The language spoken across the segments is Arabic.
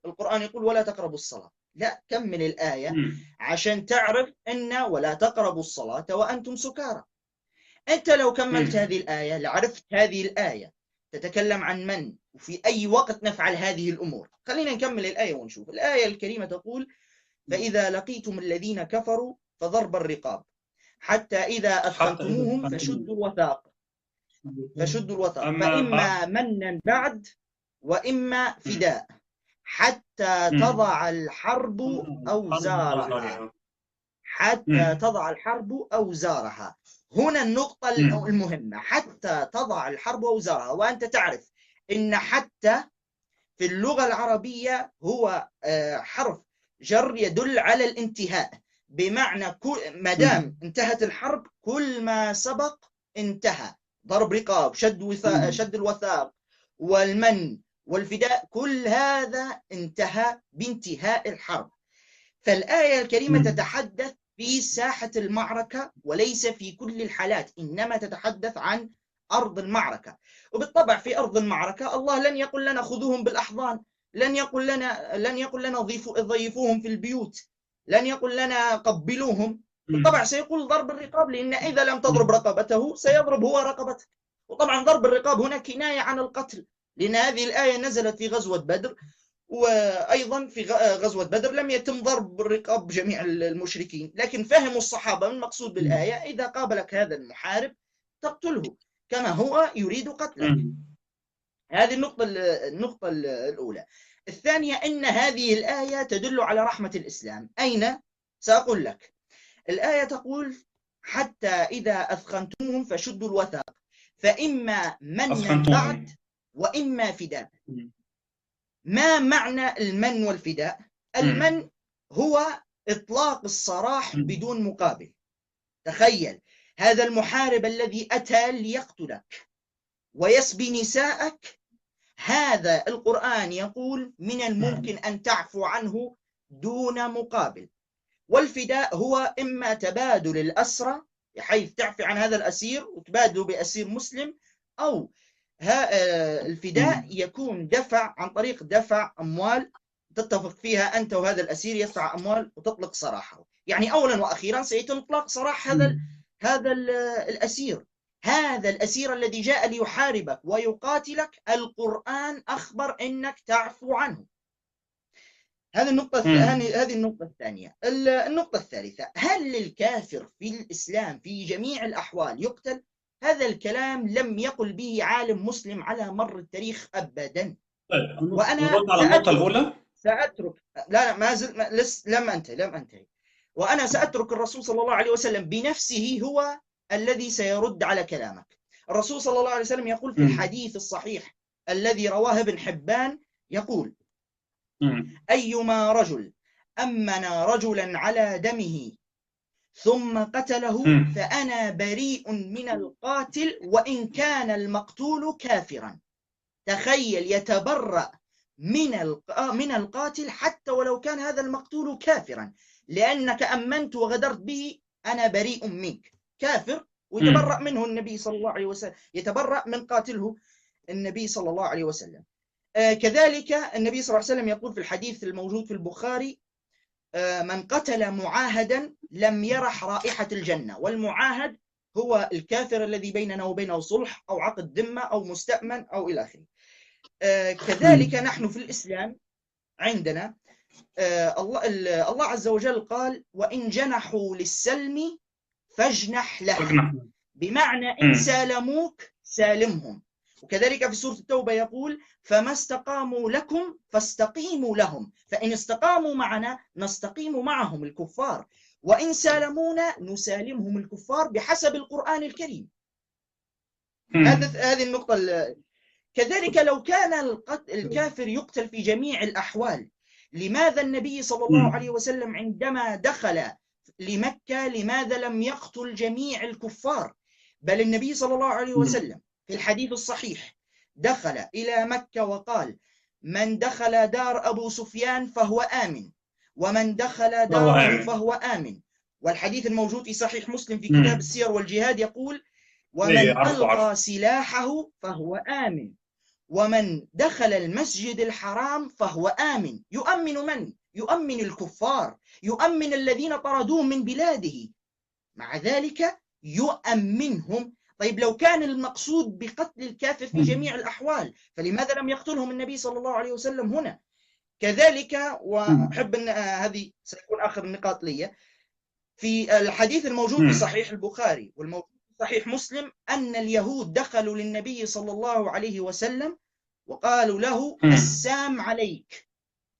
القرآن يقول ولا تقربوا الصلاة. لا، كمل الآية مم. عشان تعرف أن ولا تقربوا الصلاة وأنتم سكارى. أنت لو كملت مم. هذه الآية لعرفت هذه الآية تتكلم عن من وفي أي وقت نفعل هذه الأمور. خلينا نكمل الآية ونشوف. الآية الكريمة تقول فإذا لقيتم الذين كفروا فضرب الرقاب حتى إذا حتى إذا أثخنتموهم أثخنتم. فشدوا الوثاق أما بعد. فإما منا بعد وإما مم. فداء حتى مم. تضع الحرب حرب أوزارها. أوزارها. حتى مم. تضع الحرب أوزارها. هنا النقطة مم. المهمة، حتى تضع الحرب أوزارها. وأنت تعرف إن حتى في اللغة العربية هو حرف جر يدل على الانتهاء، بمعنى ما دام مم. انتهت الحرب كل ما سبق انتهى. ضرب رقاب، مم. شد الوثاق والمن والفداء، كل هذا انتهى بانتهاء الحرب. فالآية الكريمة مم. تتحدث في ساحة المعركة وليس في كل الحالات، إنما تتحدث عن أرض المعركة. وبالطبع في أرض المعركة الله لن يقل لنا خذوهم بالأحضان، لن يقل لنا ضيفوهم في البيوت، لن يقل لنا قبلوهم. بالطبع مم. سيقول ضرب الرقاب، لأن إذا لم تضرب مم. رقبته سيضرب هو رقبتك. وطبعا ضرب الرقاب هنا كناية عن القتل، لأن هذه الآية نزلت في غزوة بدر، وأيضا في غزوة بدر لم يتم ضرب رقاب جميع المشركين، لكن فهموا الصحابة المقصود بالآية إذا قابلك هذا المحارب تقتله كما هو يريد قتلك. مم. هذه النقطة الأولى. الثانية أن هذه الآية تدل على رحمة الإسلام. أين؟ سأقول لك. الآية تقول حتى إذا أثخنتموهم فشدوا الوثاق فإما منا بعد أثخنتموهم. وإما فداء. مم. ما معنى المن والفداء؟ مم. المن هو إطلاق السراح مم. بدون مقابل. تخيل هذا المحارب الذي أتى ليقتلك ويسبي نساءك، هذا القرآن يقول من الممكن مم. أن تعفو عنه دون مقابل. والفداء هو إما تبادل الأسرى بحيث تعفي عن هذا الأسير وتبادله بأسير مسلم، أو الفداء مم. يكون دفع عن طريق دفع أموال تتفق فيها أنت وهذا الأسير، يدفع أموال وتطلق سراحه. يعني أولا وأخيرا سيتم إطلاق سراح مم. هذا الأسير. هذا الأسير الذي جاء ليحاربك ويقاتلك القرآن أخبر أنك تعفو عنه. مم. هذه النقطة الثانية. النقطة الثالثة، هل الكافر في الإسلام في جميع الأحوال يقتل؟ هذا الكلام لم يقل به عالم مسلم على مر التاريخ أبدا. طيب، وأنا نرد على النقطة الأولى. سأترك لا ما زلت لم أنتهي. وأنا سأترك الرسول صلى الله عليه وسلم بنفسه هو الذي سيرد على كلامك. الرسول صلى الله عليه وسلم يقول في مم. الحديث الصحيح الذي رواه ابن حبان، يقول مم. أيما رجل أمن رجلا على دمه ثم قتله مم. فأنا بريء من القاتل وإن كان المقتول كافرا. تخيل، يتبرأ من القاتل حتى ولو كان هذا المقتول كافرا، لأنك أمنت وغدرت به، أنا بريء منك. كافر ويتبرأ مم. منه النبي صلى الله عليه وسلم، يتبرأ من قاتله النبي صلى الله عليه وسلم. كذلك النبي صلى الله عليه وسلم يقول في الحديث الموجود في البخاري من قتل معاهدا لم يرح رائحة الجنة. والمعاهد هو الكافر الذي بيننا وبينه صلح أو عقد ذمة أو مستأمن أو إلى آخره. كذلك مم. نحن في الإسلام عندنا الله عز وجل قال وإن جنحوا للسلم فاجنح لها، فقنع. بمعنى إن مم. سالموك سالمهم. وكذلك في سورة التوبة يقول فما استقاموا لكم فاستقيموا لهم، فإن استقاموا معنا نستقيم معهم الكفار، وإن سالمونا نسالمهم الكفار بحسب القرآن الكريم. مم. هذه النقطة. كذلك لو كان الكافر يقتل في جميع الأحوال، لماذا النبي صلى الله عليه مم. وسلم عندما دخل لمكة لماذا لم يقتل جميع الكفار؟ بل النبي صلى الله عليه مم. وسلم في الحديث الصحيح دخل إلى مكة وقال من دخل دار أبو سفيان فهو آمن، ومن دخل فهو داره آمن. فهو آمن. والحديث الموجود في صحيح مسلم في كتاب مم. السير والجهاد يقول إيه، ومن عرفوا ألقى عرفوا. سلاحه فهو آمن، ومن دخل المسجد الحرام فهو آمن. يؤمن من؟ يؤمن الكفار، يؤمن الذين طردوه من بلاده، مع ذلك يؤمنهم. طيب لو كان المقصود بقتل الكافر في جميع الأحوال فلماذا لم يقتلهم النبي صلى الله عليه وسلم هنا؟ كذلك، وأحب أن هذه سيكون آخر النقاط لي، في الحديث الموجود في صحيح البخاري والموجود في صحيح مسلم أن اليهود دخلوا للنبي صلى الله عليه وسلم وقالوا له السام عليك.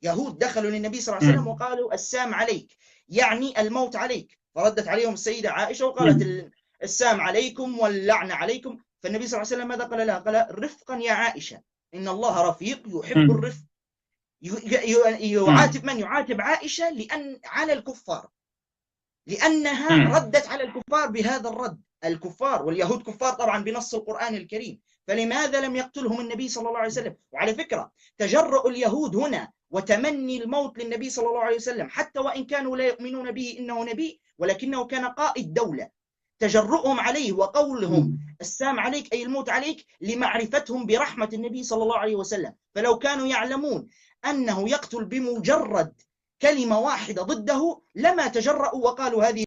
يهود دخلوا للنبي صلى الله عليه وسلم وقالوا السام عليك، يعني الموت عليك. فردت عليهم السيدة عائشة وقالت السام عليكم واللعنة عليكم. فالنبي صلى الله عليه وسلم ماذا قال لها؟ قال رفقا يا عائشة، إن الله رفيق يحب الرفق. يعاتب من؟ يعاتب عائشة لأن على الكفار، لأنها ردت على الكفار بهذا الرد. الكفار واليهود كفار طبعا بنص القرآن الكريم، فلماذا لم يقتلهم النبي صلى الله عليه وسلم؟ وعلى فكرة تجرؤ اليهود هنا وتمني الموت للنبي صلى الله عليه وسلم حتى وإن كانوا لا يؤمنون به إنه نبي ولكنه كان قائد دولة، تجرؤهم عليه وقولهم السام عليك أي الموت عليك لمعرفتهم برحمة النبي صلى الله عليه وسلم. فلو كانوا يعلمون أنه يقتل بمجرد كلمة واحدة ضده لما تجرؤوا وقالوا هذه